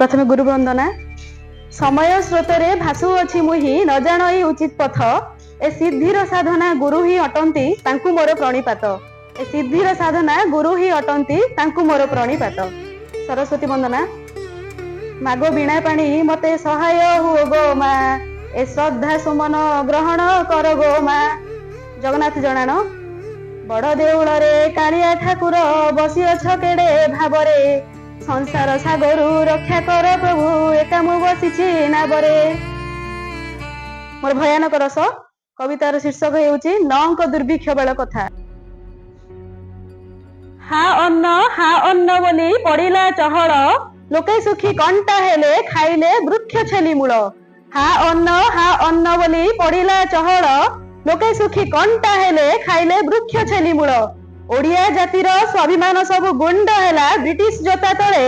प्रथमे गुरु वंदना। समय स्रोतरे भासु अछि मुहि न जाणई उचित पथ। ए सिद्धिर साधना गुरु ही अटंती तांकु मोर प्रणिपात। ए सिद्धिर साधना गुरु ही अटंती तांकु मोर प्रणिपात। सरस्वती वंदना। मागो बीणा पाणी मते सहाय हुओ गो मा। ए श्रद्धा सुमन ग्रहण कर गो मा। जगन्नाथ जणाण। बड़ देउल रे कालिया ठाकुर बसी अछ केड़े भाबरे। संसार सागरु रक्षा कर प्रभु एका मु बसीछि नाबरे। मोर भयानक रस। कवितार शीर्षक हेउछि नौंक दुर्भिक्ष बेल कथा। हा अन्न बोली पड़िला चहल। लोके सुखी कंटा हेले खाइले वृक्ष छेली मूल। हा अन्न बोली पड़िला चहल। लोके सुखी कंटा हेले खाइले वृक्ष छेली मूल। ओडिया जातिर स्वाभिमान सबु गुंड हेला ब्रिटिश जोता तले।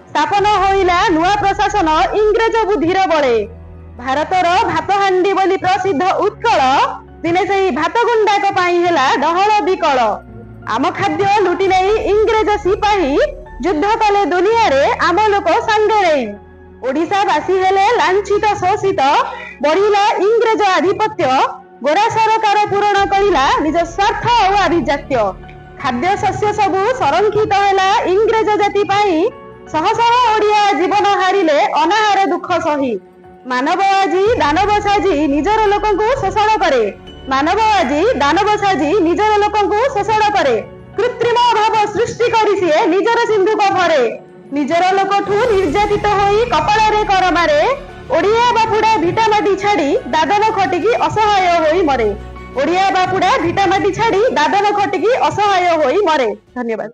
स्थापन होइला नुआ प्रशासन इंग्रेज बुद्धिर बळे। भारतर भात हांडी बोली प्रसिद्ध उत्कल। दिने सेही भात गुंडाक पाई हेला डहळ बिकल। आम खाद्य लुटि नेई इंग्रेज सिपाही। युद्ध कले दुनिया रे आम लोक संगे रेई। ओडिशा बासी हेले लांछित शोषित। बढ़िला इंग्रेज आधिपत्य। गोरा सरकार पूरण करिला निज स्वार्थ और आभिजात्य। खाद्य शस्य सबु संरक्षित हेला इंग्रेज जाति पाई। शह शह ओडिया जीवन हारिले अनाहार दुख सही। मानव आजी दानव साजी निजर लोकंकु शोषण करे। मानव आजी दानव साजी निजर लोकंकु शोषण करे। कृत्रिम अभाव सृष्टि करी सिए निजर सिंधुक भरे। निजर लोकठु निर्यातित होई कपाଳରେ कर मारे। ओडिया बापुडा भिटा माटी छाड़ी दादन खटिकी असहाय होई मरे। ओडिया बापुडा भिटा माटी छाड़ी दादन खटिकी असहाय होई मरे। धन्यवाद।